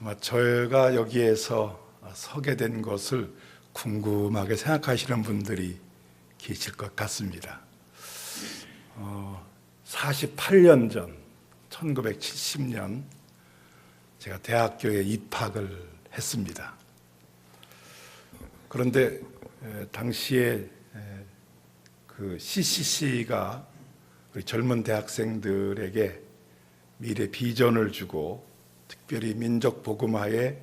아마 저희가 여기에서 서게 된 것을 궁금하게 생각하시는 분들이 계실 것 같습니다. 48년 전 1970년 제가 대학교에 입학을 했습니다. 그런데 당시에 그 CCC가 우리 젊은 대학생들에게 미래 비전을 주고 특별히 민족 복음화의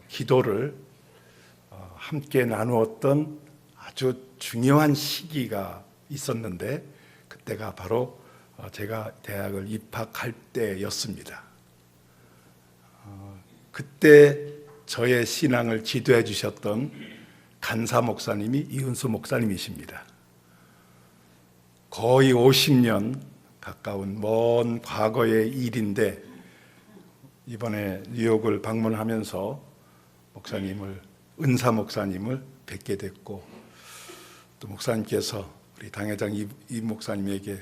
기도를 함께 나누었던 아주 중요한 시기가 있었는데 그때가 바로 제가 대학을 입학할 때였습니다. 그때 저의 신앙을 지도해 주셨던 간사 목사님이 이은수 목사님이십니다. 거의 50년 가까운 먼 과거의 일인데 이번에 뉴욕을 방문하면서 은사 목사님을 뵙게 됐고, 또 목사님께서 우리 당회장 이 목사님에게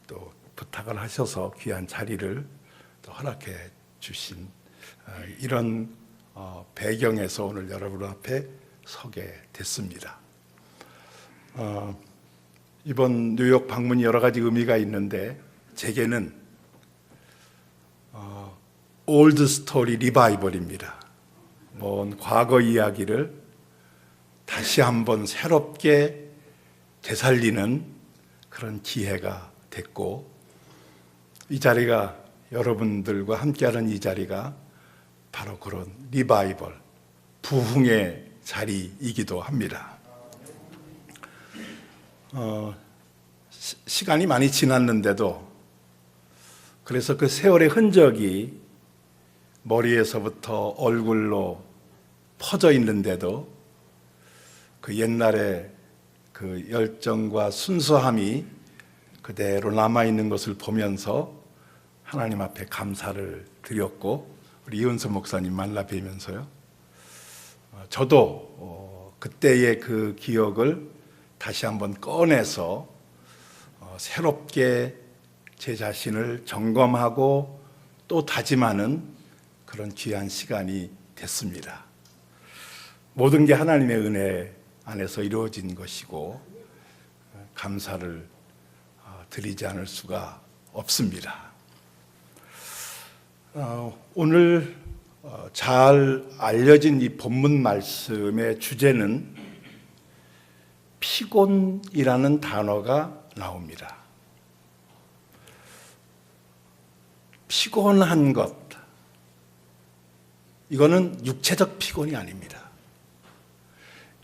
또 부탁을 하셔서 귀한 자리를 또 허락해 주신 이런 배경에서 오늘 여러분 앞에 서게 됐습니다. 이번 뉴욕 방문이 여러 가지 의미가 있는데 제게는 올드 스토리 리바이벌입니다. 먼 과거 이야기를 다시 한번 새롭게 되살리는 그런 기회가 됐고, 이 자리가 여러분들과 함께하는 이 자리가 바로 그런 리바이벌, 부흥의 자리이기도 합니다. 시간이 많이 지났는데도 그래서 그 세월의 흔적이 머리에서부터 얼굴로 퍼져 있는데도 그 옛날에 그 열정과 순수함이 그대로 남아있는 것을 보면서 하나님 앞에 감사를 드렸고, 우리 이은수 목사님 만나 뵈면서요, 저도 그때의 그 기억을 다시 한번 꺼내서 새롭게 제 자신을 점검하고 또 다짐하는 그런 귀한 시간이 됐습니다. 모든 게 하나님의 은혜 안에서 이루어진 것이고 감사를 드리지 않을 수가 없습니다. 오늘 잘 알려진 이 본문 말씀의 주제는 피곤이라는 단어가 나옵니다. 피곤한 것, 이거는 육체적 피곤이 아닙니다.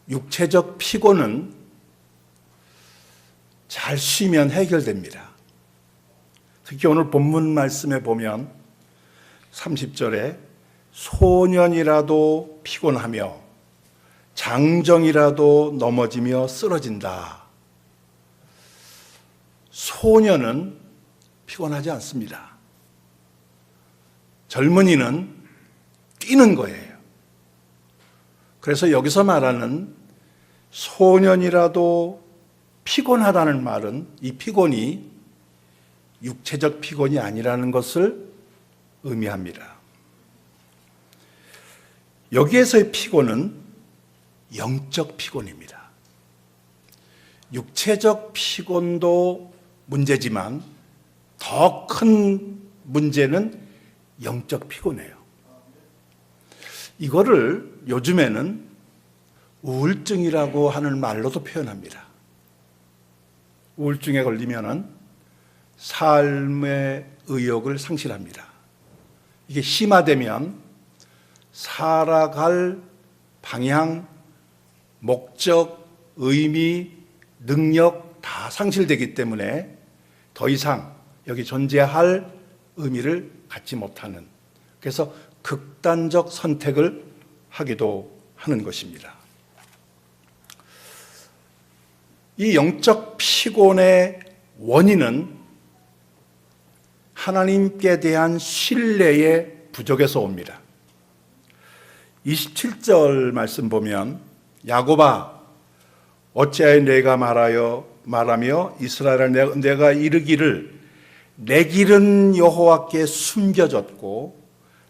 육체적 피곤은 잘 쉬면 해결됩니다. 특히 오늘 본문 말씀에 보면 30절에 소년이라도 피곤하며 장정이라도 넘어지며 쓰러진다. 소년은 피곤하지 않습니다. 젊은이는 뛰는 거예요. 그래서 여기서 말하는 소년이라도 피곤하다는 말은 이 피곤이 육체적 피곤이 아니라는 것을 의미합니다. 여기에서의 피곤은 영적 피곤입니다. 육체적 피곤도 문제지만 더 큰 문제는 영적 피곤이에요. 이거를 요즘에는 우울증이라고 하는 말로도 표현합니다. 우울증에 걸리면은 삶의 의욕을 상실합니다. 이게 심화되면 살아갈 방향, 목적, 의미, 능력 다 상실되기 때문에 더 이상 여기 존재할 의미를 갖지 못하는, 그래서 극단적 선택을 하기도 하는 것입니다. 이 영적 피곤의 원인은 하나님께 대한 신뢰의 부족에서 옵니다. 27절 말씀 보면 야곱아 어찌하여 내가 말하며 이스라엘아 내가 이르기를 내 길은 여호와께 숨겨졌고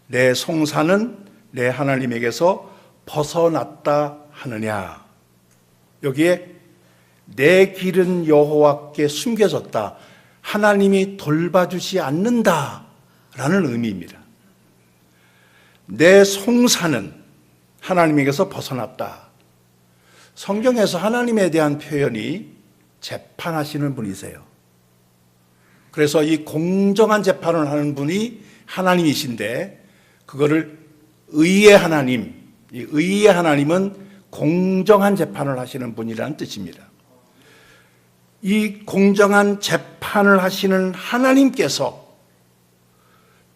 내 송사는 내 하나님에게서 벗어났다 하느냐. 여기에 내 길은 여호와께 숨겨졌다, 하나님이 돌봐주지 않는다라는 의미입니다. 내 송사는 하나님에게서 벗어났다. 성경에서 하나님에 대한 표현이 재판하시는 분이세요. 그래서 이 공정한 재판을 하는 분이 하나님이신데, 그거를 의의 하나님, 이 의의 하나님은 공정한 재판을 하시는 분이라는 뜻입니다. 이 공정한 재판을 하시는 하나님께서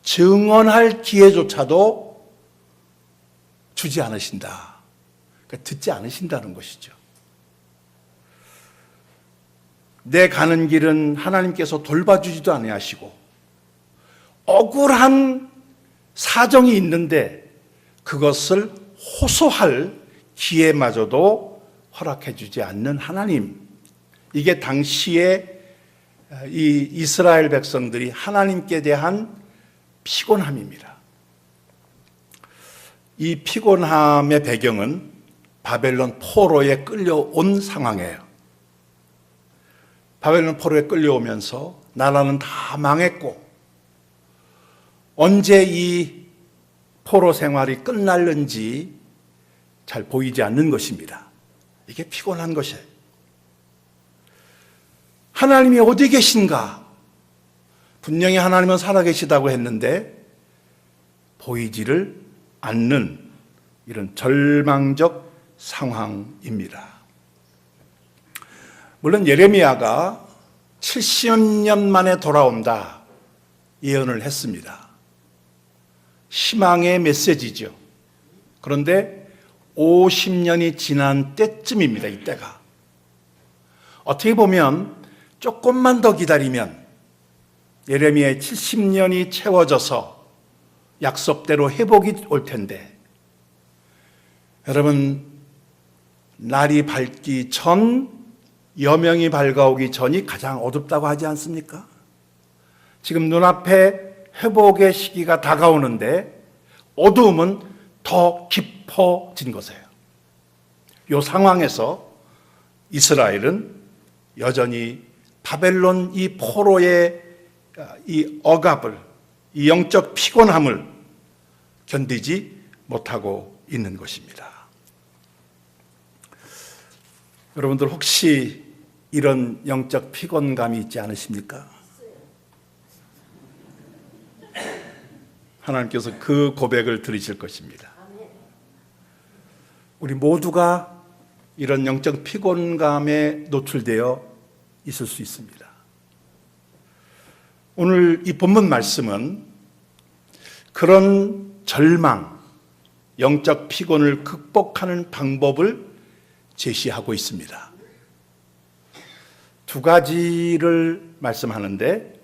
증언할 기회조차도 주지 않으신다. 그러니까 듣지 않으신다는 것이죠. 내 가는 길은 하나님께서 돌봐주지도 아니하시고 억울한 사정이 있는데 그것을 호소할 기회마저도 허락해 주지 않는 하나님. 이게 당시에 이 이스라엘 백성들이 하나님께 대한 피곤함입니다. 이 피곤함의 배경은 바벨론 포로에 끌려온 상황이에요. 바벨론 포로에 끌려오면서 나라는 다 망했고 언제 이 포로 생활이 끝날는지 잘 보이지 않는 것입니다. 이게 피곤한 것이에요. 하나님이 어디 계신가? 분명히 하나님은 살아계시다고 했는데 보이지를 않는 이런 절망적 상황입니다. 물론 예레미야가 70년 만에 돌아온다 예언을 했습니다. 희망의 메시지죠. 그런데 50년이 지난 때쯤입니다. 이때가. 어떻게 보면 조금만 더 기다리면 예레미야의 70년이 채워져서 약속대로 회복이 올 텐데, 여러분, 날이 밝기 전, 여명이 밝아오기 전이 가장 어둡다고 하지 않습니까? 지금 눈앞에 회복의 시기가 다가오는데 어두움은 더 깊어진 것이에요. 이 상황에서 이스라엘은 여전히 바벨론 이 포로의 이 억압을, 이 영적 피곤함을 견디지 못하고 있는 것입니다. 여러분들 혹시 이런 영적 피곤감이 있지 않으십니까? 하나님께서 그 고백을 들으실 것입니다. 우리 모두가 이런 영적 피곤감에 노출되어 있을 수 있습니다. 오늘 이 본문 말씀은 그런 절망, 영적 피곤을 극복하는 방법을 제시하고 있습니다. 두 가지를 말씀하는데,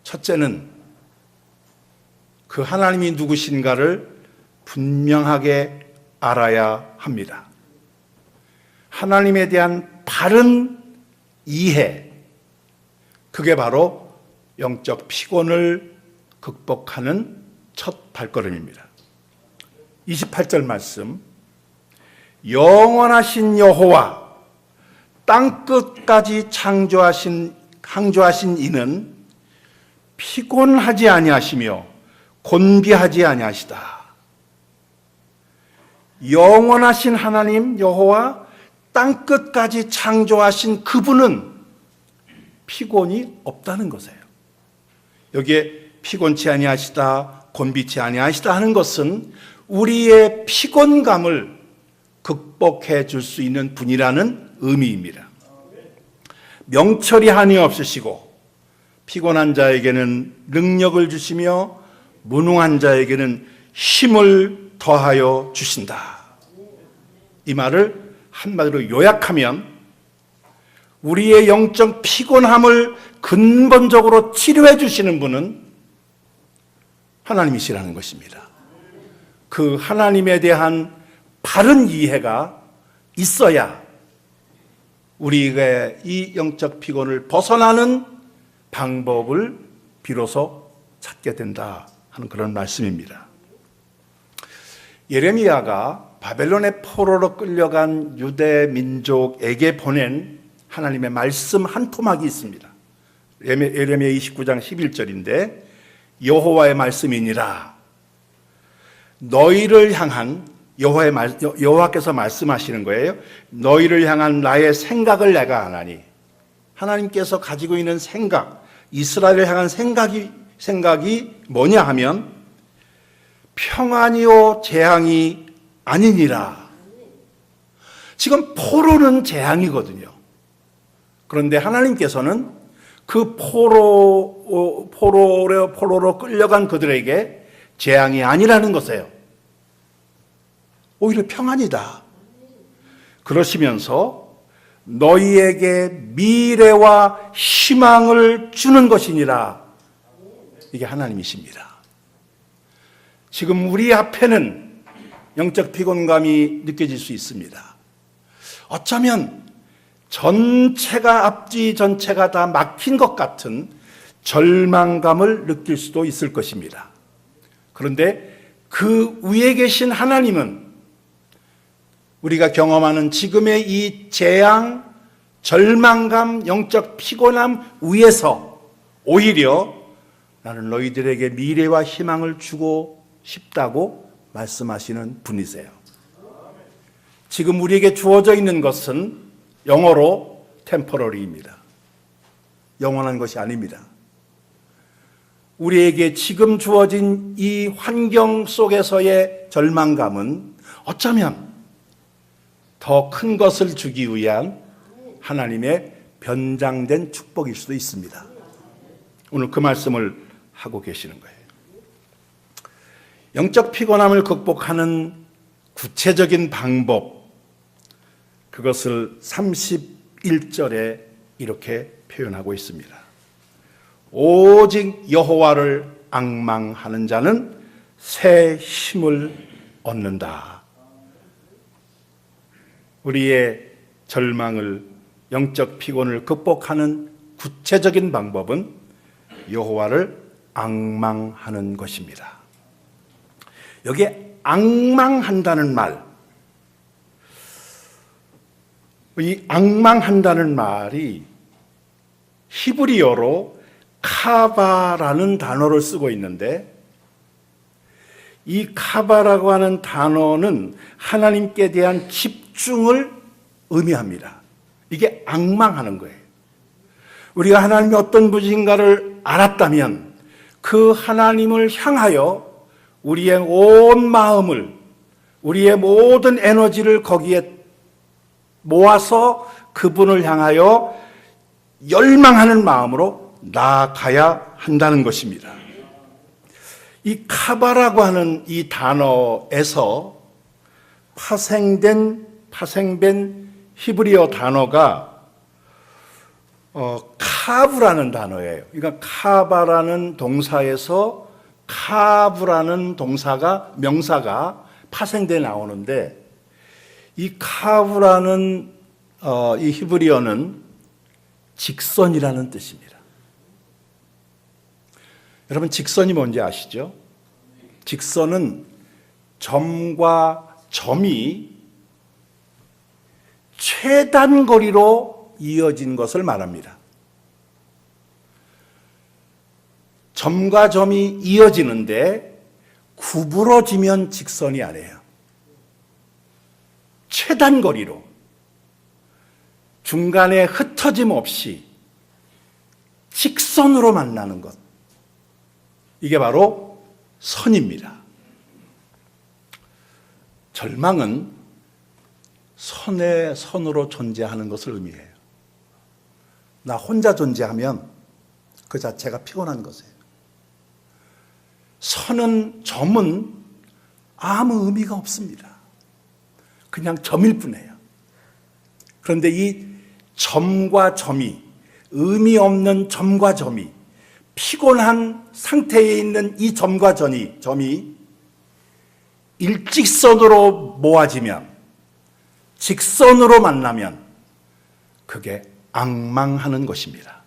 첫째는 그 하나님이 누구신가를 분명하게 알아야 합니다. 하나님에 대한 바른 이해, 그게 바로 영적 피곤을 극복하는 첫 발걸음입니다. 28절 말씀, 영원하신 여호와, 땅끝까지 창조하신 이는 피곤하지 아니하시며 곤비하지 아니하시다. 영원하신 하나님 여호와, 땅끝까지 창조하신 그분은 피곤이 없다는 것이에요. 여기에 피곤치 아니하시다, 곤비치 아니하시다 하는 것은 우리의 피곤감을 극복해 줄 수 있는 분이라는 의미입니다. 명철이 한이 없으시고 피곤한 자에게는 능력을 주시며 무능한 자에게는 힘을 더하여 주신다. 이 말을 한마디로 요약하면 우리의 영적 피곤함을 근본적으로 치료해 주시는 분은 하나님이시라는 것입니다. 그 하나님에 대한 바른 이해가 있어야 우리가 이 영적 피곤을 벗어나는 방법을 비로소 찾게 된다 하는 그런 말씀입니다. 예레미야가 바벨론의 포로로 끌려간 유대 민족에게 보낸 하나님의 말씀 한 토막이 있습니다. 예레미야 29장 11절인데 여호와의 말씀이니라. 너희를 향한 여호와께서 말씀하시는 거예요. 너희를 향한 나의 생각을 내가 아나니. 하나님께서 가지고 있는 생각, 이스라엘을 향한 생각이 뭐냐 하면 평안이요 재앙이 아니니라. 지금 포로는 재앙이거든요. 그런데 하나님께서는 그 포로로 끌려간 그들에게 재앙이 아니라는 것이에요. 오히려 평안이다. 그러시면서 너희에게 미래와 희망을 주는 것이니라. 이게 하나님이십니다. 지금 우리 앞에는 영적 피곤감이 느껴질 수 있습니다. 어쩌면 앞뒤 전체가 다 막힌 것 같은 절망감을 느낄 수도 있을 것입니다. 그런데 그 위에 계신 하나님은 우리가 경험하는 지금의 이 재앙, 절망감, 영적 피곤함 위에서 오히려 나는 너희들에게 미래와 희망을 주고 싶다고 말씀하시는 분이세요. 지금 우리에게 주어져 있는 것은 영어로 temporary입니다. 영원한 것이 아닙니다. 우리에게 지금 주어진 이 환경 속에서의 절망감은 어쩌면 더 큰 것을 주기 위한 하나님의 변장된 축복일 수도 있습니다. 오늘 그 말씀을 하고 계시는 거예요. 영적 피곤함을 극복하는 구체적인 방법, 그것을 31절에 이렇게 표현하고 있습니다. 오직 여호와를 앙망하는 자는 새 힘을 얻는다. 우리의 절망을, 영적 피곤을 극복하는 구체적인 방법은 여호와를 앙망하는 것입니다. 여기에 앙망한다는 말, 이 앙망한다는 말이 히브리어로 카바라는 단어를 쓰고 있는데, 이 카바라고 하는 단어는 하나님께 대한 집중을 의미합니다. 이게 앙망하는 거예요. 우리가 하나님이 어떤 분인가를 알았다면 그 하나님을 향하여 우리의 온 마음을, 우리의 모든 에너지를 거기에 모아서 그분을 향하여 열망하는 마음으로 나아가야 한다는 것입니다. 이 카바라고 하는 이 단어에서 파생된 히브리어 단어가 카브라는 단어예요. 그러니까 카바라는 동사에서 카브라는 명사가 파생돼 나오는데, 이 카브라는 이 히브리어는 직선이라는 뜻입니다. 여러분, 직선이 뭔지 아시죠? 직선은 점과 점이 최단 거리로 이어진 것을 말합니다. 점과 점이 이어지는데 구부러지면 직선이 아니에요. 최단 거리로, 중간에 흩어짐 없이 직선으로 만나는 것, 이게 바로 선입니다. 절망은 선으로 존재하는 것을 의미해요. 나 혼자 존재하면 그 자체가 피곤한 것이에요. 점은 아무 의미가 없습니다. 그냥 점일 뿐이에요. 그런데 이 점과 점이, 의미 없는 점과 점이, 피곤한 상태에 있는 이 점과 점이 일직선으로 모아지면, 직선으로 만나면 그게 앙망하는 것입니다.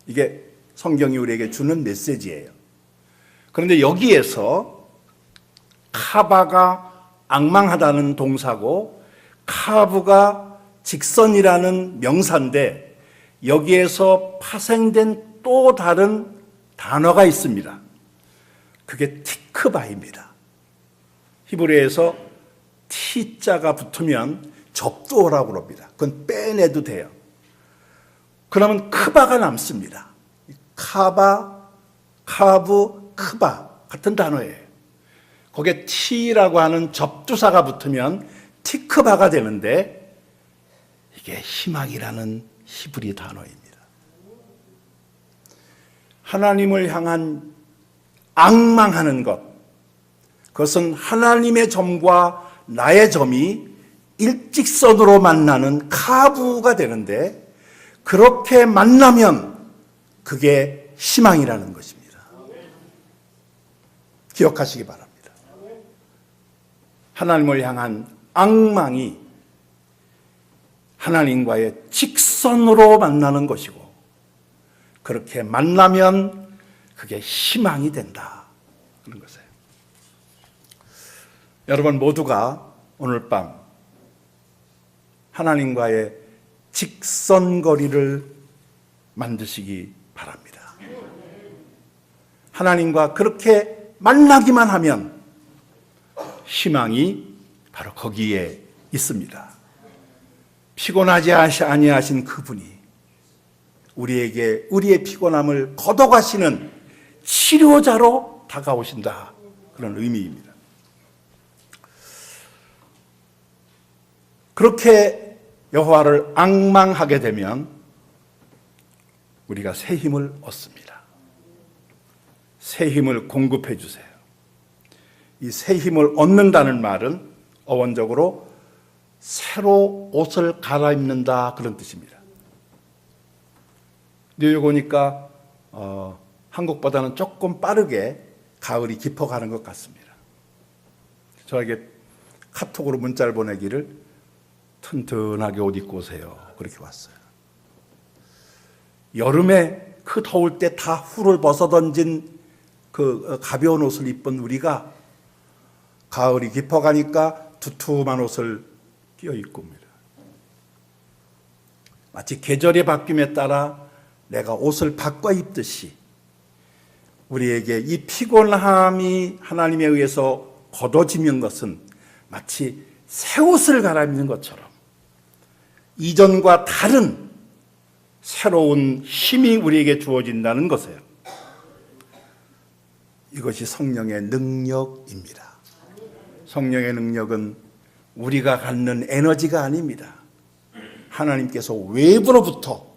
이게 성경이 우리에게 주는 메시지예요. 그런데 여기에서 카바가 앙망하다는 동사고 카브가 직선이라는 명사인데 여기에서 파생된 또 다른 단어가 있습니다. 그게 티크바입니다. 히브리어에서 T자가 붙으면 접두어라고 그럽니다. 그건 빼내도 돼요. 그러면 크바가 남습니다. 카바, 카브, 크바 같은 단어예요. 거기에 T라고 하는 접두사가 붙으면 티크바가 되는데 이게 희망이라는 히브리 단어입니다. 하나님을 향한 앙망하는 것, 그것은 하나님의 점과 나의 점이 일직선으로 만나는 카브가 되는데 그렇게 만나면 그게 희망이라는 것입니다. 기억하시기 바랍니다. 하나님을 향한 앙망이 하나님과의 직선으로 만나는 것이고 그렇게 만나면 그게 희망이 된다. 그런 것이에요. 여러분 모두가 오늘 밤 하나님과의 직선거리를 만드시기 바랍니다. 하나님과 그렇게 만나기만 하면 희망이 바로 거기에 있습니다. 피곤하지 아니하신 그분이 우리에게 우리의 피곤함을 걷어가시는 치료자로 다가오신다. 그런 의미입니다. 그렇게 여호와를 앙망하게 되면 우리가 새 힘을 얻습니다. 새 힘을 공급해 주세요. 이 새 힘을 얻는다는 말은 어원적으로 새로 옷을 갈아입는다 그런 뜻입니다. 뉴욕 오니까 한국보다는 조금 빠르게 가을이 깊어가는 것 같습니다. 저에게 카톡으로 문자를 보내기를 튼튼하게 옷 입고 오세요. 그렇게 왔어요. 여름에 그 더울 때 다 훌을 벗어던진 그 가벼운 옷을 입은 우리가 가을이 깊어가니까 두툼한 옷을 끼어 입고 옵니다. 마치 계절의 바뀜에 따라 내가 옷을 바꿔 입듯이 우리에게 이 피곤함이 하나님에 의해서 걷어지는 것은 마치 새 옷을 갈아입는 것처럼 이전과 다른 새로운 힘이 우리에게 주어진다는 것이에요. 이것이 성령의 능력입니다. 성령의 능력은 우리가 갖는 에너지가 아닙니다. 하나님께서 외부로부터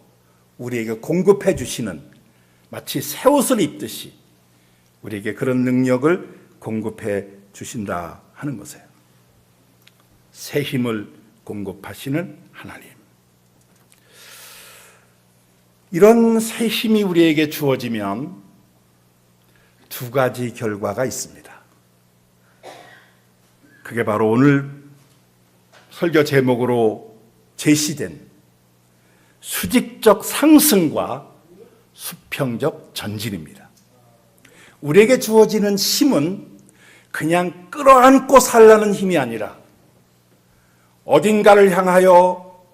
우리에게 공급해 주시는 마치 새 옷을 입듯이 우리에게 그런 능력을 공급해 주신다 하는 것이에요. 새 힘을 공급하시는 하나님. 이런 새 힘이 우리에게 주어지면 두 가지 결과가 있습니다. 그게 바로 오늘 설교 제목으로 제시된 수직적 상승과 수평적 전진입니다. 우리에게 주어지는 힘은 그냥 끌어안고 살라는 힘이 아니라 어딘가를 향하여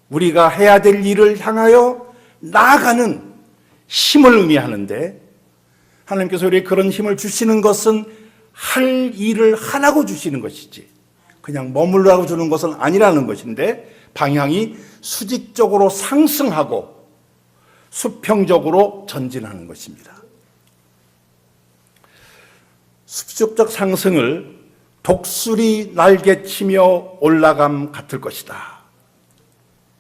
우리가 해야 될 일을 향하여 나아가는 힘을 의미하는데 하나님께서 우리에게 그런 힘을 주시는 것은 할 일을 하라고 주시는 것이지 그냥 머물라고 주는 것은 아니라는 것인데 방향이 수직적으로 상승하고 수평적으로 전진하는 것입니다. 수직적 상승을 독수리 날개치며 올라감 같을 것이다.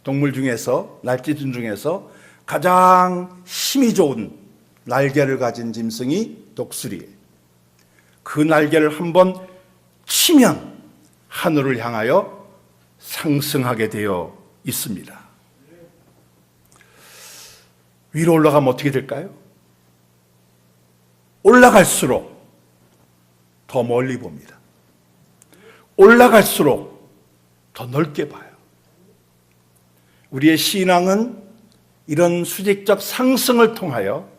동물 중에서 날개짓 중에서 가장 힘이 좋은 날개를 가진 짐승이 독수리예요. 그 날개를 한번 치면 하늘을 향하여 상승하게 되어 있습니다. 위로 올라가면 어떻게 될까요? 올라갈수록 더 멀리 봅니다. 올라갈수록 더 넓게 봐요. 우리의 신앙은 이런 수직적 상승을 통하여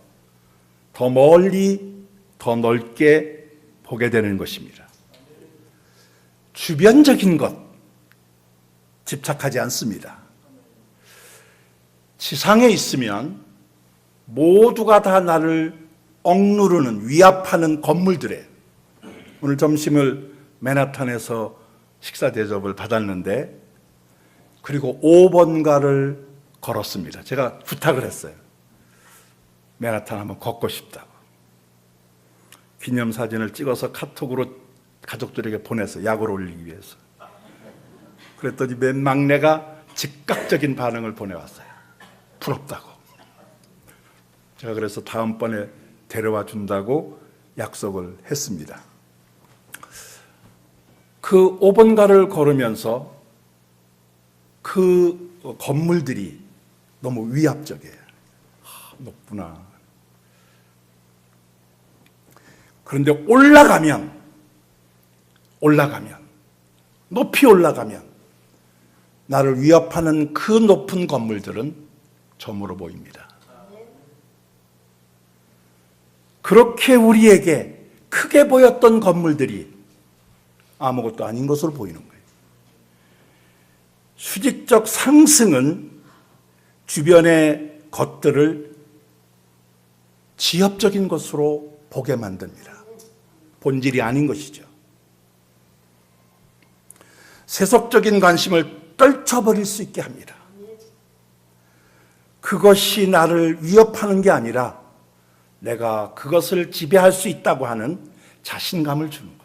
더 멀리, 더 넓게 보게 되는 것입니다. 주변적인 것 집착하지 않습니다. 지상에 있으면 모두가 다 나를 억누르는, 위압하는 건물들에, 오늘 점심을 맨하탄에서 식사 대접을 받았는데, 그리고 5번가를 걸었습니다. 제가 부탁을 했어요. 맨하탄 한번 걷고 싶다고. 기념사진을 찍어서 카톡으로 가족들에게 보냈어요. 약을 올리기 위해서. 그랬더니 맨 막내가 즉각적인 반응을 보내왔어요. 부럽다고. 제가 그래서 다음번에 데려와 준다고 약속을 했습니다. 그 5번가를 걸으면서 그 건물들이 너무 위압적이에요. 높구나. 그런데 올라가면, 높이 올라가면 나를 위협하는 그 높은 건물들은 저물어 보입니다. 그렇게 우리에게 크게 보였던 건물들이 아무것도 아닌 것으로 보이는 거예요. 수직적 상승은 주변의 것들을 지엽적인 것으로 보게 만듭니다. 본질이 아닌 것이죠. 세속적인 관심을 떨쳐버릴 수 있게 합니다. 그것이 나를 위협하는 게 아니라 내가 그것을 지배할 수 있다고 하는 자신감을 주는 거예요.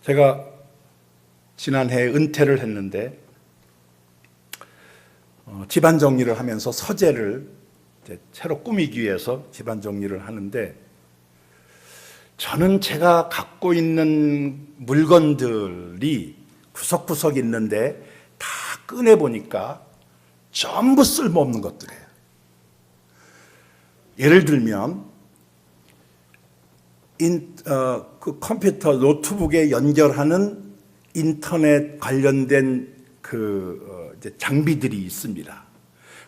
제가 지난해 은퇴를 했는데 집안 정리를 하면서 서재를 이제 새로 꾸미기 위해서 집안 정리를 하는데, 저는 제가 갖고 있는 물건들이 구석구석 있는데 다 꺼내보니까 전부 쓸모없는 것들이에요. 예를 들면 그 컴퓨터 노트북에 연결하는 인터넷 관련된 이제 장비들이 있습니다.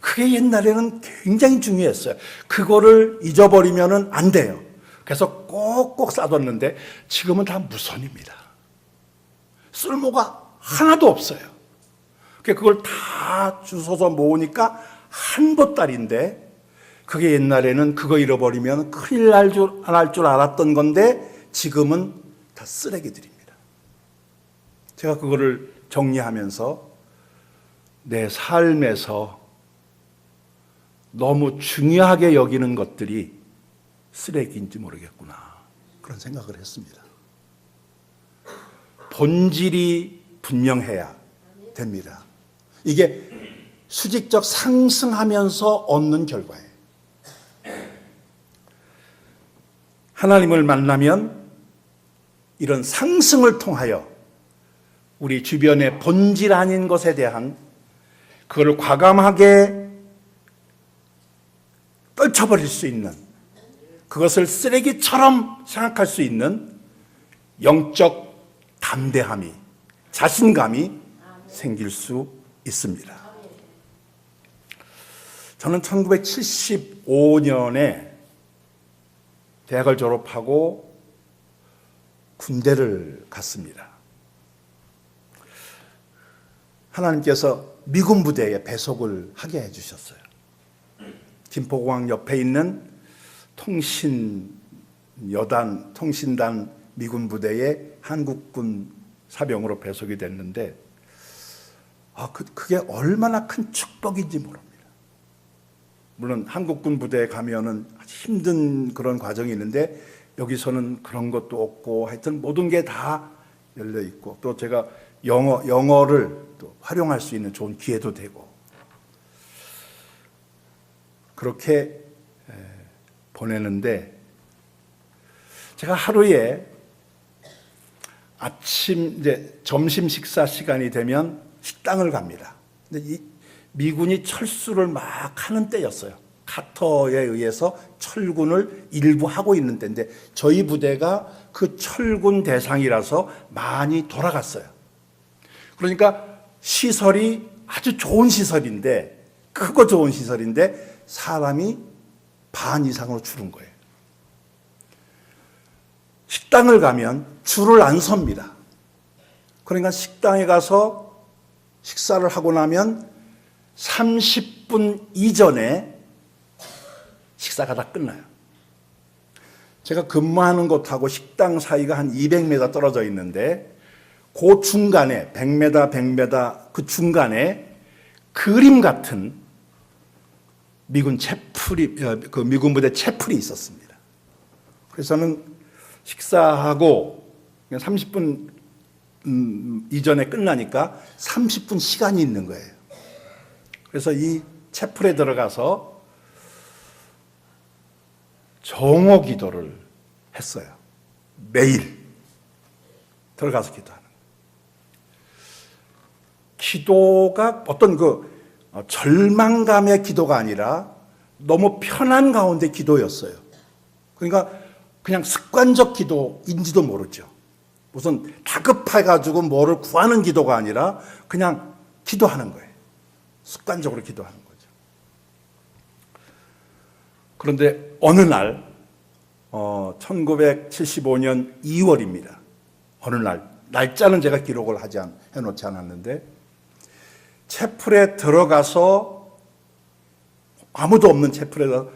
그게 옛날에는 굉장히 중요했어요. 그거를 잊어버리면 안 돼요. 그래서 꼭꼭 싸뒀는데 지금은 다 무선입니다. 쓸모가 하나도 없어요. 그걸 다 주워서 모으니까 한 보따리인데, 그게 옛날에는 그거 잃어버리면 큰일 날 줄 알았던 건데 지금은 다 쓰레기들입니다. 제가 그거를 정리하면서 내 삶에서 너무 중요하게 여기는 것들이 쓰레기인지 모르겠구나, 그런 생각을 했습니다. 본질이 분명해야 됩니다. 이게 수직적 상승하면서 얻는 결과예요. 하나님을 만나면 이런 상승을 통하여 우리 주변의 본질 아닌 것에 대한 그걸 과감하게 떨쳐버릴 수 있는, 그것을 쓰레기처럼 생각할 수 있는 영적 담대함이, 자신감이 생길 수 있습니다. 저는 1975년에 대학을 졸업하고 군대를 갔습니다. 하나님께서 미군 부대에 배속을 하게 해주셨어요. 김포공항 옆에 있는 통신단 미군 부대에 한국군 사병으로 배속이 됐는데, 그게 얼마나 큰 축복인지 모릅니다. 물론 한국군 부대에 가면은 힘든 그런 과정이 있는데, 여기서는 그런 것도 없고, 하여튼 모든 게 다 열려 있고, 또 제가 영어를 또 활용할 수 있는 좋은 기회도 되고, 그렇게 보내는데, 제가 하루에 점심 식사 시간이 되면 식당을 갑니다. 근데 이 미군이 철수를 막 하는 때였어요. 카터에 의해서 철군을 일부 하고 있는 때인데, 저희 부대가 그 철군 대상이라서 많이 돌아갔어요. 그러니까 시설이 아주 좋은 시설인데, 크고 좋은 시설인데 사람이 반 이상으로 줄은 거예요. 식당을 가면 줄을 안 섭니다. 그러니까 식당에 가서 식사를 하고 나면 30분 이전에 식사가 다 끝나요. 제가 근무하는 곳하고 식당 사이가 한 200m 떨어져 있는데 그 중간에 100m, 100m 그 중간에 그림 같은 미군 채플이, 그 미군 부대 채플이 있었습니다. 그래서 저는 식사하고 30분 이전에 끝나니까 30분 시간이 있는 거예요. 그래서 이 채플에 들어가서 정오 기도를 했어요. 매일 들어가서 기도하는 거예요. 기도가 어떤 절망감의 기도가 아니라 너무 편한 가운데 기도였어요. 그러니까 그냥 습관적 기도인지도 모르죠. 무슨 다급해가지고 뭐를 구하는 기도가 아니라 그냥 기도하는 거예요. 습관적으로 기도하는 거죠. 그런데 어느 날 1975년 2월입니다. 어느 날 날짜는 제가 기록을 해놓지 않았는데 채플에 들어가서 아무도 없는 채플에서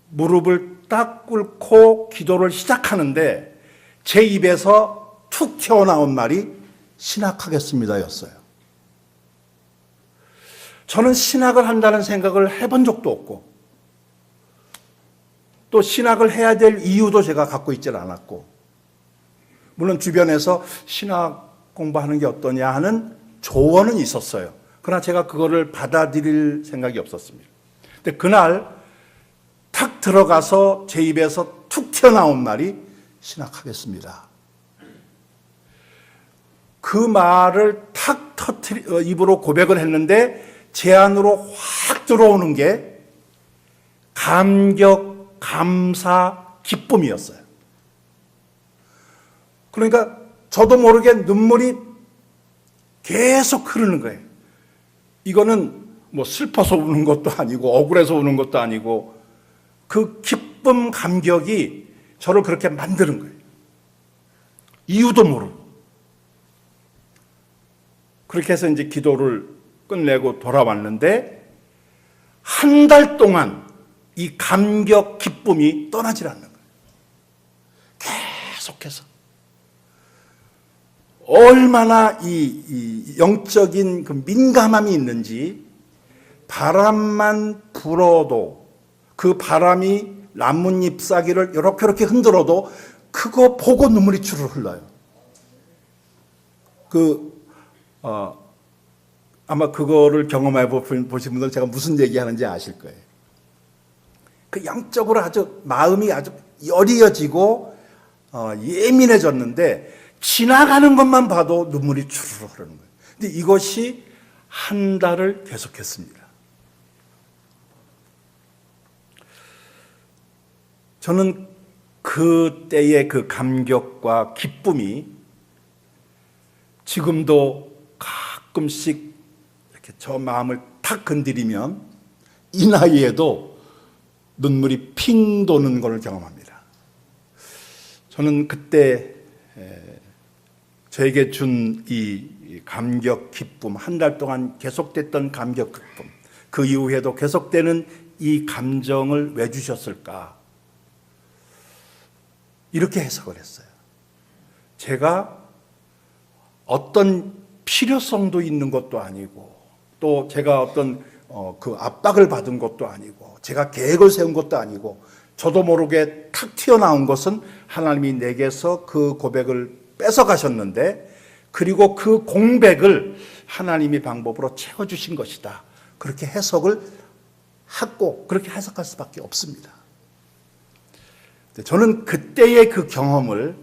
무릎을 딱 꿇고 기도를 시작하는데 제 입에서 툭 튀어나온 말이 신학하겠습니다였어요. 저는 신학을 한다는 생각을 해본 적도 없고 또 신학을 해야 될 이유도 제가 갖고 있질 않았고 물론 주변에서 신학 공부하는 게 어떠냐 하는 조언은 있었어요. 그러나 제가 그거를 받아들일 생각이 없었습니다. 근데 그날 탁 들어가서 제 입에서 툭 튀어나온 말이 신학하겠습니다. 그 말을 탁 입으로 고백을 했는데 제 안으로 확 들어오는 게 감격, 감사, 기쁨이었어요. 그러니까 저도 모르게 눈물이 계속 흐르는 거예요. 이거는 뭐 슬퍼서 우는 것도 아니고 억울해서 우는 것도 아니고 그 기쁨, 감격이 저를 그렇게 만드는 거예요. 이유도 모르고. 그렇게 해서 이제 기도를 끝내고 돌아왔는데 한 달 동안 이 감격, 기쁨이 떠나질 않는 거예요. 계속해서. 얼마나 이 영적인 그 민감함이 있는지 바람만 불어도 그 바람이 나뭇잎 사기를 이렇게 흔들어도 그거 보고 눈물이 주르르 흘러요. 아마 그거를 경험해 보신 분들은 제가 무슨 얘기하는지 아실 거예요. 그 영적으로 아주 마음이 아주 여리여지고 예민해졌는데 지나가는 것만 봐도 눈물이 주르르 흐르는 거예요. 근데 이것이 한 달을 계속했습니다. 저는 그때의 그 감격과 기쁨이 지금도 가끔씩 이렇게 저 마음을 탁 건드리면 이 나이에도 눈물이 핑 도는 것을 경험합니다. 저는 그때 저에게 준 이 감격, 기쁨, 한 달 동안 계속됐던 감격, 기쁨, 그 이후에도 계속되는 이 감정을 왜 주셨을까? 이렇게 해석을 했어요. 제가 어떤 필요성도 있는 것도 아니고 또 제가 어떤 그 압박을 받은 것도 아니고 제가 계획을 세운 것도 아니고 저도 모르게 탁 튀어나온 것은 하나님이 내게서 그 고백을 뺏어가셨는데 그리고 그 공백을 하나님의 방법으로 채워주신 것이다. 그렇게 해석을 하고 그렇게 해석할 수밖에 없습니다. 저는 그때의 그 경험을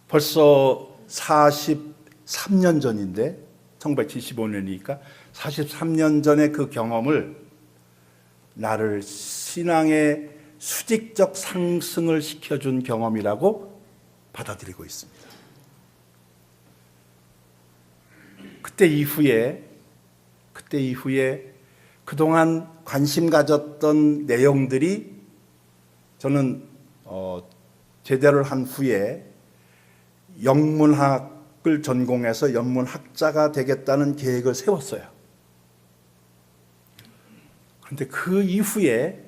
벌써 43년 전인데 1975년이니까 43년 전의 그 경험을 나를 신앙의 수직적 상승을 시켜준 경험이라고 받아들이고 있습니다. 그때 이후에 그동안 관심 가졌던 내용들이 저는 제대를 한 후에 영문학을 전공해서 영문학자가 되겠다는 계획을 세웠어요. 그런데 그 이후에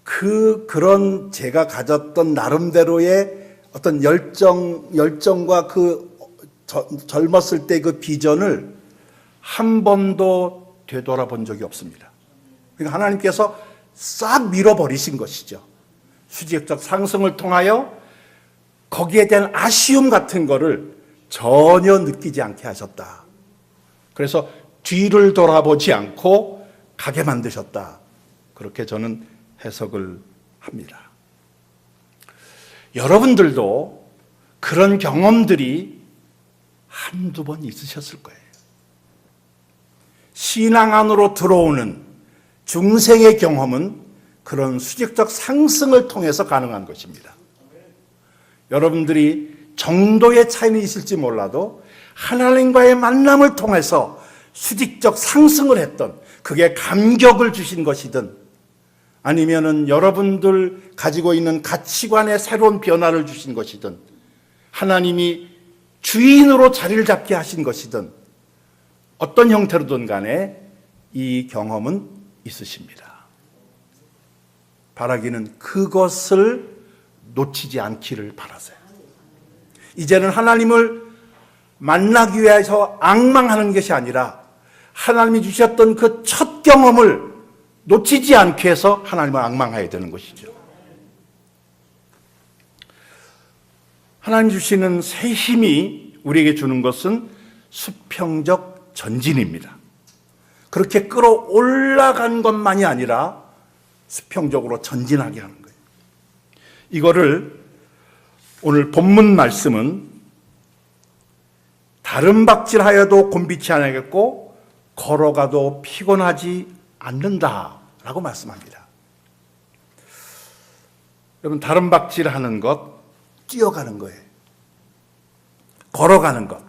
그런 제가 가졌던 나름대로의 어떤 열정과 그 젊었을 때 그 비전을 한 번도 되돌아본 적이 없습니다. 그러니까 하나님께서 싹 밀어버리신 것이죠. 수직적 상승을 통하여 거기에 대한 아쉬움 같은 거를 전혀 느끼지 않게 하셨다. 그래서 뒤를 돌아보지 않고 가게 만드셨다. 그렇게 저는 해석을 합니다. 여러분들도 그런 경험들이 한두 번 있으셨을 거예요. 신앙 안으로 들어오는 중생의 경험은 그런 수직적 상승을 통해서 가능한 것입니다. 여러분들이 정도의 차이는 있을지 몰라도 하나님과의 만남을 통해서 수직적 상승을 했던, 그게 감격을 주신 것이든 아니면은 여러분들 가지고 있는 가치관의 새로운 변화를 주신 것이든 하나님이 주인으로 자리를 잡게 하신 것이든 어떤 형태로든 간에 이 경험은 있으십니다. 바라기는 그것을 놓치지 않기를 바라세요. 이제는 하나님을 만나기 위해서 앙망하는 것이 아니라 하나님이 주셨던 그 첫 경험을 놓치지 않게 해서 하나님을 앙망해야 되는 것이죠. 하나님 주시는 새 힘이 우리에게 주는 것은 수평적 전진입니다. 그렇게 끌어올라간 것만이 아니라 수평적으로 전진하게 하는 거예요. 이거를 오늘 본문 말씀은 다른 박질하여도 곤비치 않겠고 걸어가도 피곤하지 않는다라고 말씀합니다. 여러분, 다른 박질하는 것, 뛰어가는 거예요. 걸어가는 것,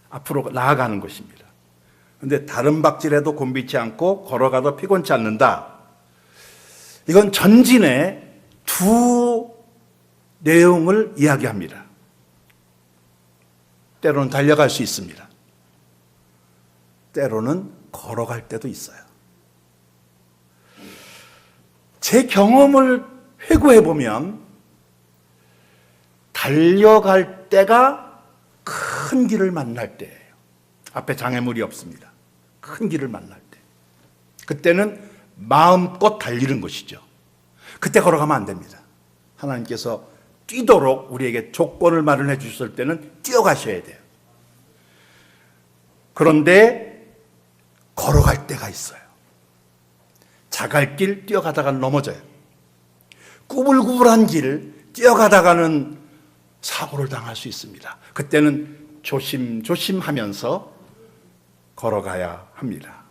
앞으로 나아가는 것입니다. 그런데 다른 박질해도 곤비치 않고 걸어가도 피곤치 않는다. 이건 전진의 두 내용을 이야기합니다. 때로는 달려갈 수 있습니다. 때로는 걸어갈 때도 있어요. 제 경험을 회고해 보면 달려갈 때가 큰 길을 만날 때예요. 앞에 장애물이 없습니다. 큰 길을 만날 때. 그때는 마음껏 달리는 것이죠. 그때 걸어가면 안 됩니다. 하나님께서 뛰도록 우리에게 조건을 마련해 주셨을 때는 뛰어가셔야 돼요. 그런데 걸어갈 때가 있어요. 자갈길 뛰어가다가 넘어져요. 구불구불한 길 뛰어가다가는 사고를 당할 수 있습니다. 그때는 조심조심 하면서 걸어가야 합니다.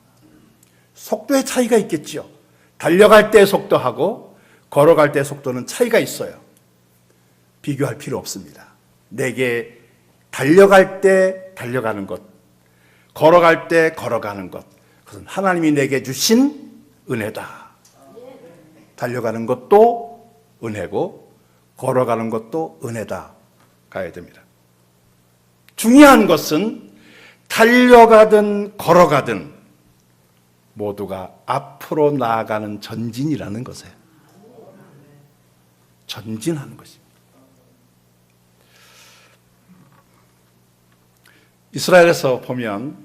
속도의 차이가 있겠죠. 달려갈 때 속도하고 걸어갈 때 속도는 차이가 있어요. 비교할 필요 없습니다. 내게 달려갈 때 달려가는 것, 걸어갈 때 걸어가는 것, 그것은 하나님이 내게 주신 은혜다. 달려가는 것도 은혜고 걸어가는 것도 은혜다. 가야 됩니다. 중요한 것은 달려가든 걸어가든 모두가 앞으로 나아가는 전진이라는 것이에요. 전진하는 것입니다. 이스라엘에서 보면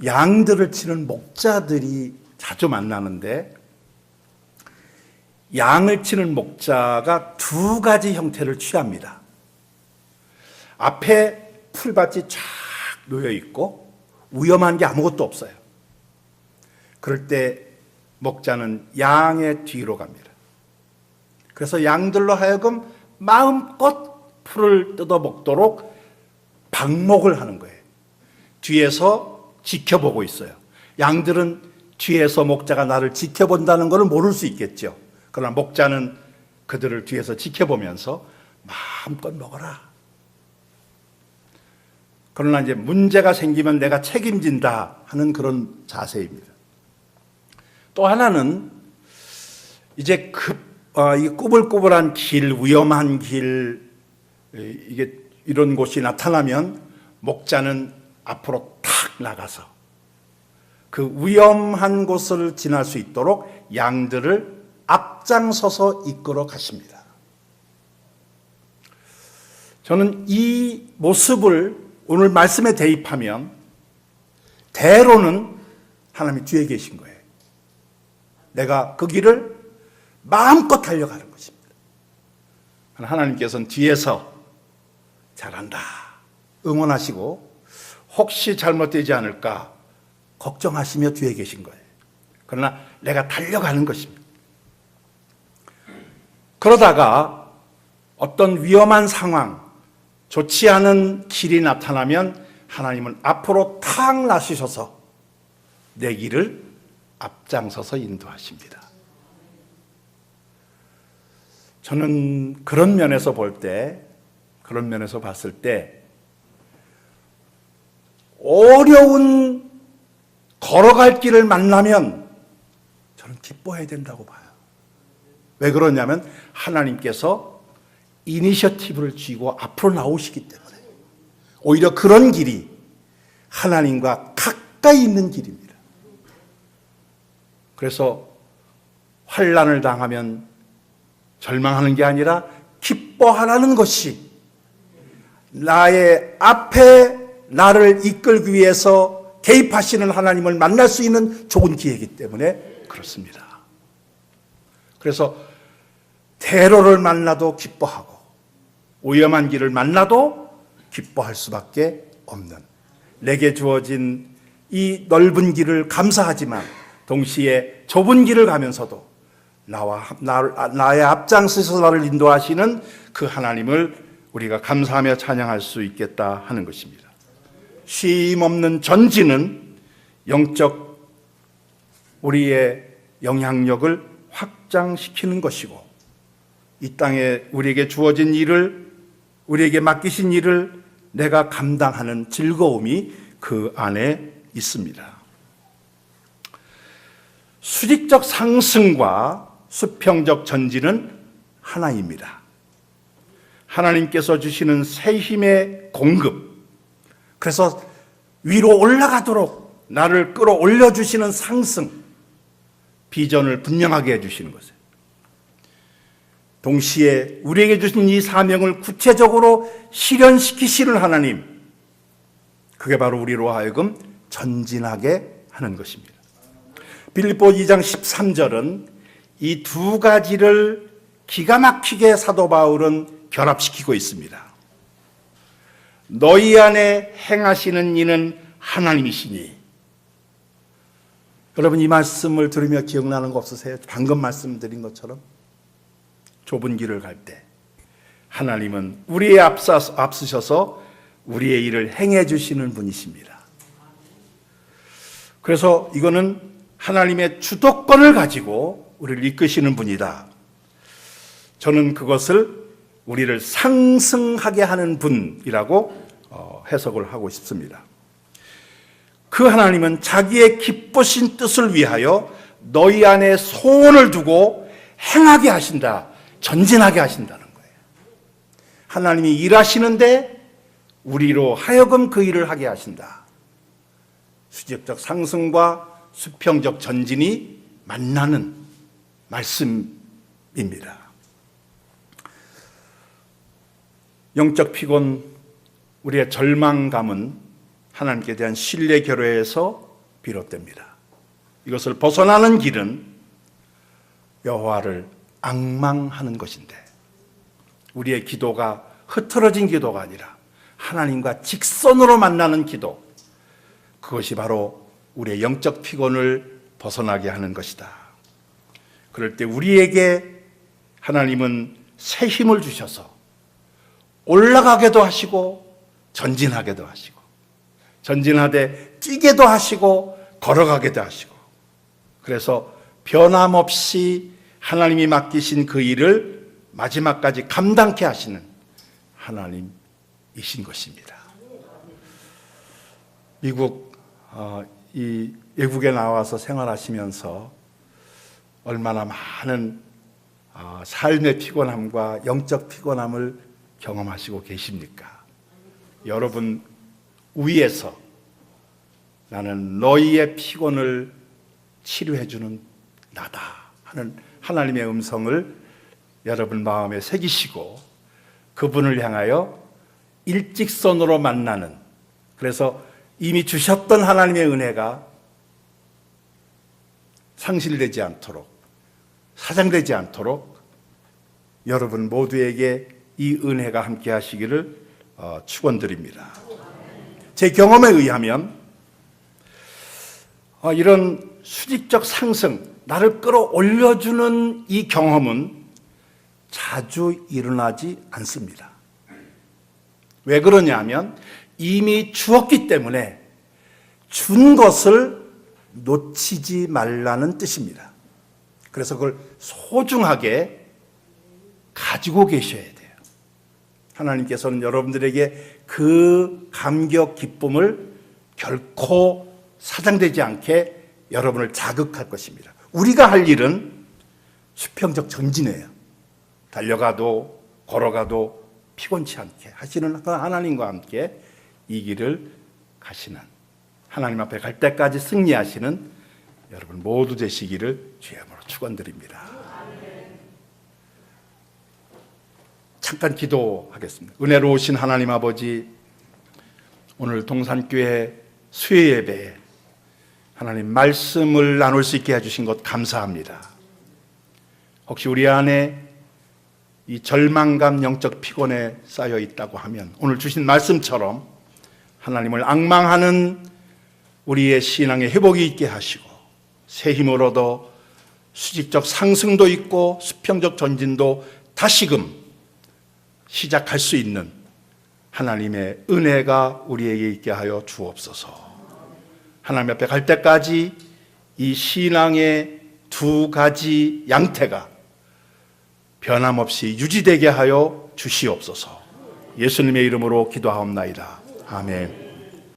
양들을 치는 목자들이 자주 만나는데 양을 치는 목자가 두 가지 형태를 취합니다. 앞에 풀밭이 쫙 놓여 있고 위험한 게 아무것도 없어요. 그럴 때 목자는 양의 뒤로 갑니다. 그래서 양들로 하여금 마음껏 풀을 뜯어 먹도록 방목을 하는 거예요. 뒤에서 지켜보고 있어요. 양들은 뒤에서 목자가 나를 지켜본다는 것을 모를 수 있겠죠. 그러나 목자는 그들을 뒤에서 지켜보면서 마음껏 먹어라. 그러나 이제 문제가 생기면 내가 책임진다 하는 그런 자세입니다. 또 하나는 이제 이 꾸불꾸불한 길, 위험한 길, 이런 곳이 나타나면 목자는 앞으로 탁 나가서 그 위험한 곳을 지날 수 있도록 양들을 앞장서서 이끌어 가십니다. 저는 이 모습을 오늘 말씀에 대입하면 대로는 하나님이 뒤에 계신 거예요. 내가 그 길을 마음껏 달려가는 것입니다. 하나님께서는 뒤에서 잘한다 응원하시고 혹시 잘못되지 않을까 걱정하시며 뒤에 계신 거예요. 그러나 내가 달려가는 것입니다. 그러다가 어떤 위험한 상황, 좋지 않은 길이 나타나면 하나님은 앞으로 탁 나서셔서 내 길을 앞장서서 인도하십니다. 저는 그런 면에서 봤을 때 어려운 걸어갈 길을 만나면 저는 기뻐해야 된다고 봐요. 왜 그러냐면 하나님께서 이니셔티브를 쥐고 앞으로 나오시기 때문에 오히려 그런 길이 하나님과 가까이 있는 길입니다. 그래서 환난을 당하면 절망하는 게 아니라 기뻐하라는 것이 나의 앞에 나를 이끌기 위해서 개입하시는 하나님을 만날 수 있는 좋은 기회이기 때문에 그렇습니다. 그래서 대로를 만나도 기뻐하고 위험한 길을 만나도 기뻐할 수밖에 없는, 내게 주어진 이 넓은 길을 감사하지만 동시에 좁은 길을 가면서도 나의 앞장서서 나를 인도하시는 그 하나님을 우리가 감사하며 찬양할 수 있겠다 하는 것입니다. 쉼 없는 전진은 영적 우리의 영향력을 확장시키는 것이고, 이 땅에 우리에게 주어진 일을, 우리에게 맡기신 일을 내가 감당하는 즐거움이 그 안에 있습니다. 수직적 상승과 수평적 전진은 하나입니다. 하나님께서 주시는 새 힘의 공급, 그래서 위로 올라가도록 나를 끌어올려 주시는 상승, 비전을 분명하게 해주시는 것이에요. 동시에 우리에게 주신 이 사명을 구체적으로 실현시키시는 하나님, 그게 바로 우리로 하여금 전진하게 하는 것입니다. 빌립보 2장 13절은 이 두 가지를 기가 막히게 사도 바울은 결합시키고 있습니다. 너희 안에 행하시는 이는 하나님이시니. 여러분, 이 말씀을 들으며 기억나는 거 없으세요? 방금 말씀드린 것처럼 좁은 길을 갈 때 하나님은 우리에 앞서셔서 우리의 일을 행해 주시는 분이십니다. 그래서 이거는 하나님의 주도권을 가지고 우리를 이끄시는 분이다. 저는 그것을 우리를 상승하게 하는 분이라고 해석을 하고 싶습니다. 그 하나님은 자기의 기쁘신 뜻을 위하여 너희 안에 소원을 두고 행하게 하신다, 전진하게 하신다는 거예요. 하나님이 일하시는데 우리로 하여금 그 일을 하게 하신다. 수직적 상승과 수평적 전진이 만나는 말씀입니다. 영적 피곤, 우리의 절망감은 하나님께 대한 신뢰 결여에서 비롯됩니다. 이것을 벗어나는 길은 여호와를 앙망하는 것인데, 우리의 기도가 흐트러진 기도가 아니라 하나님과 직선으로 만나는 기도, 그것이 바로 우리의 영적 피곤을 벗어나게 하는 것이다. 그럴 때 우리에게 하나님은 새 힘을 주셔서 올라가게도 하시고 전진하게도 하시고, 전진하되 뛰게도 하시고 걸어가게도 하시고, 그래서 변함없이 하나님이 맡기신 그 일을 마지막까지 감당케 하시는 하나님이신 것입니다. 미국 이 외국에 나와서 생활하시면서 얼마나 많은 삶의 피곤함과 영적 피곤함을 경험하시고 계십니까? 여러분 위에서 나는 너희의 피곤을 치료해주는 나다 하는 하나님의 음성을 여러분 마음에 새기시고 그분을 향하여 일직선으로 만나는, 그래서 이미 주셨던 하나님의 은혜가 상실되지 않도록, 사장되지 않도록 여러분 모두에게 이 은혜가 함께 하시기를 축원드립니다. 제 경험에 의하면 이런 수직적 상승, 나를 끌어올려주는 이 경험은 자주 일어나지 않습니다. 왜 그러냐면 이미 주었기 때문에 준 것을 놓치지 말라는 뜻입니다. 그래서 그걸 소중하게 가지고 계셔야 돼요. 하나님께서는 여러분들에게 그 감격, 기쁨을 결코 사장되지 않게 여러분을 자극할 것입니다. 우리가 할 일은 수평적 전진이에요. 달려가도 걸어가도 피곤치 않게 하시는 하나님과 함께 이 길을 가시는, 하나님 앞에 갈 때까지 승리하시는 여러분 모두 되시기를 주의 이름으로 축원드립니다. 잠깐 기도하겠습니다. 은혜로우신 하나님 아버지, 오늘 동산교회 수요 예배에 하나님 말씀을 나눌 수 있게 해주신 것 감사합니다. 혹시 우리 안에 이 절망감, 영적 피곤에 쌓여 있다고 하면 오늘 주신 말씀처럼 하나님을 앙망하는 우리의 신앙의 회복이 있게 하시고 새 힘을 얻어 수직적 상승도 있고 수평적 전진도 다시금 시작할 수 있는 하나님의 은혜가 우리에게 있게 하여 주옵소서. 하나님 앞에 갈 때까지 이 신앙의 두 가지 양태가 변함없이 유지되게 하여 주시옵소서. 예수님의 이름으로 기도하옵나이다. 아멘.